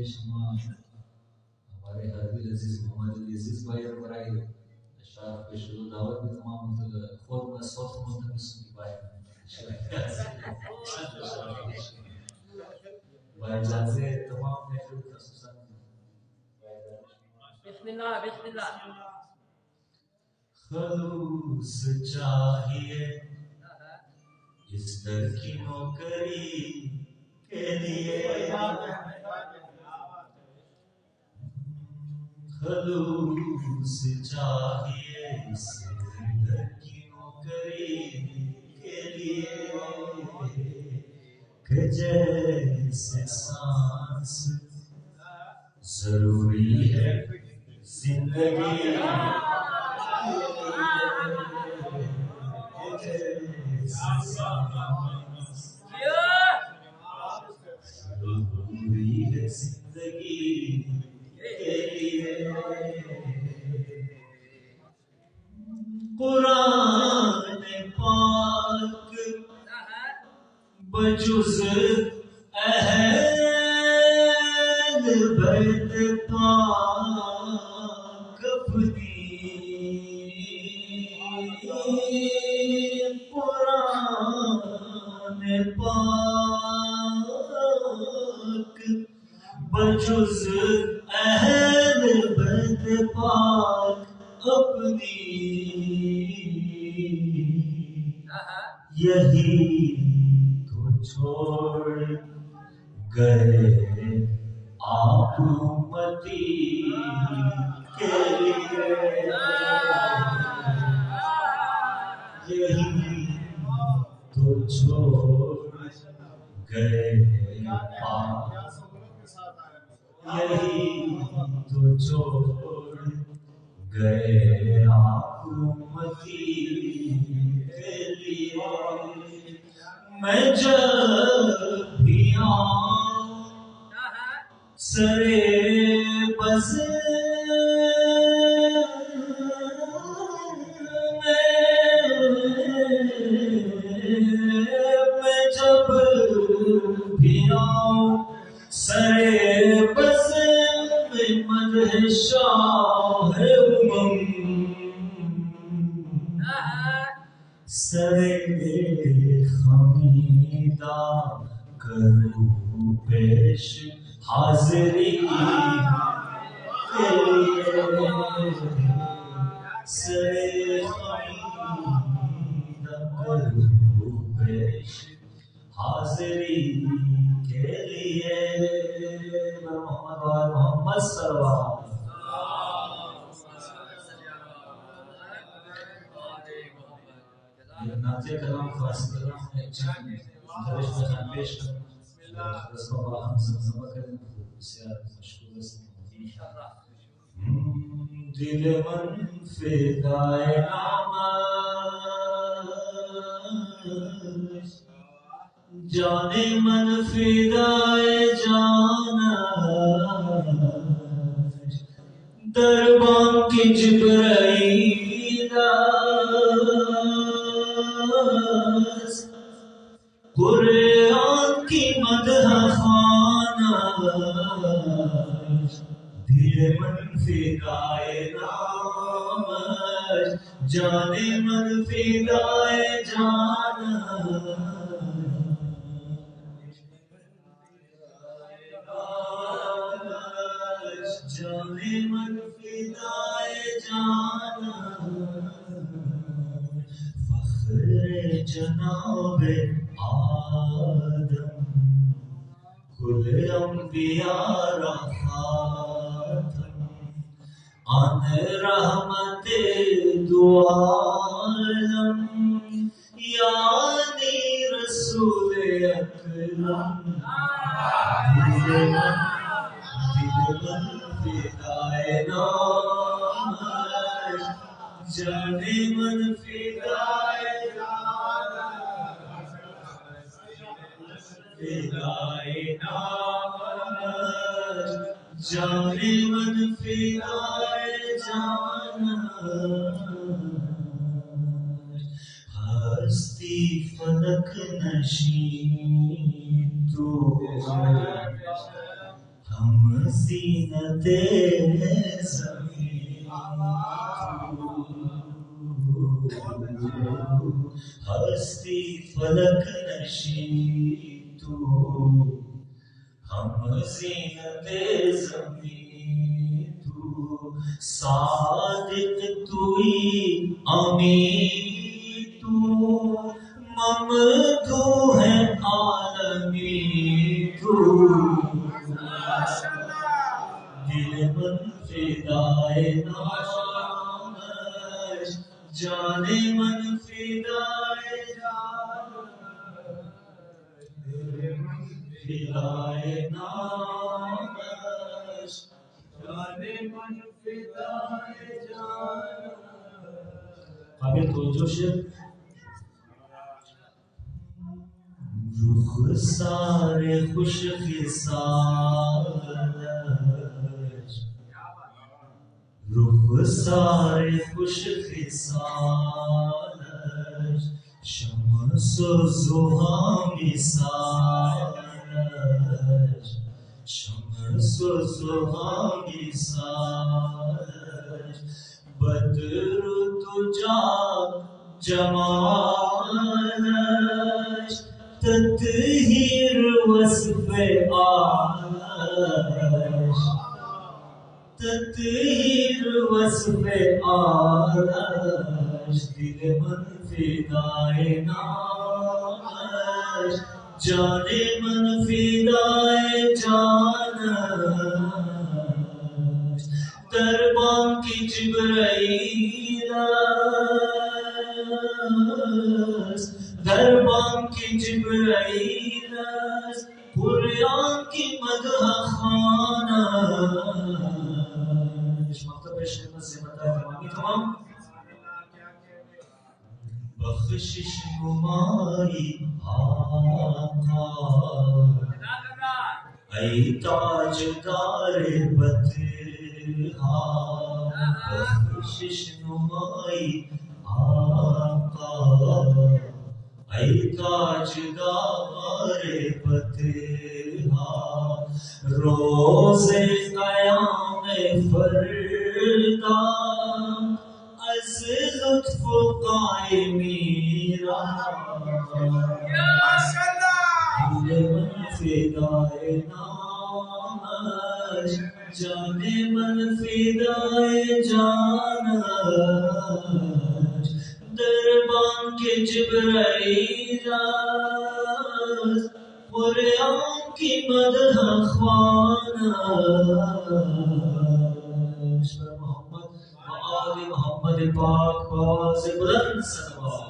شما ہمارے حاضر عزیز محمد علی عزیز بھائی اور برائے اشراف کے شروع دعوت میں تمام خود میں صوت ملتمس کی بھائی بھائی جان سے تمام محفل خصوصاً بسم اللہ بسم اللہ خلوص چاہیے اس در کی نوکری کے لیے خلوص چاہیے اس در کی نوکری کے لیے کہ جیسے سانس ضروری ہے زندگی ضروری ہے زندگی کے لیے قرآن پاک بجز اہل بیت پاک اپنی قرآن پاک بجز اہل بیت پاک اپنی یہی تو چھوڑ گئے آپ امتی کے لیے یہی تو چھوڑ گئے آپ یہی تو چھوڑ گئے آپ امتی کے لیے میں جب بھی آؤں سرے بز میں جب بھی آؤں سرے بز میں مدح شاہ امم سرے خمیدہ کروں پیش حاضری کے لیے سرے خمیدہ کروں پیش حاضری کے لیے محمد صلی اللہ ناطق کلام فارسی کلام میں چند درش بخان پیش کریں رسم با ہم زمزمہ کریں بسیار مشکور است دل من فدائے نامش جان من فدائے جانش دربان کی جبرائیل قرآن کی مدح خوانش دل من فدائے نامش جان من فدائے جانش جان من فدائے جانش فخر جناب آدم کل انبیاء را خاتم آن رحمت دو عالم یعنی رسول اکرم دل من فدائے نامش جان من فدائے فدائے نامش جان من فدائے جانش ہستی فلک نشین تو ہم زینت زمین ہستی فلک نشین تو، ہم زینت زمین تو، صادق توئی امین تو، ممدو ہے عالمی تو، دل من فدائے نامش، جان من فدائے فدائے نامش، جان من فدائے جان. آگے توجہ شیر. رخ سارے خوش خصالش، رخ سارے خوش خصالش، شمس و ضحیٰ مثالش، شمس و ضحیٰ مثالش، بدر تجا جمالش، تطہیر وصف آلش، تطہیر وصف آلش، دل من فدائے نامش، جان من فدائے جانش، دربان کی جبرائیل دربان کی جبرائیل پریان کی مدح خوانش. مکتب شہمت سے مدح تمامی تمام. بخشش نمائی آقا ای تاجدار بطحا، بخشش نمائی آقا ای تاجدار بطحا، روز قیام فردا از لطف قائمی را، دل من فدائے نامش، جان من فدائے جانش، دربان کے جبرائیل قرآن کی مدح خوانش. محمد و آل محمد پاک باز بلند صلوات.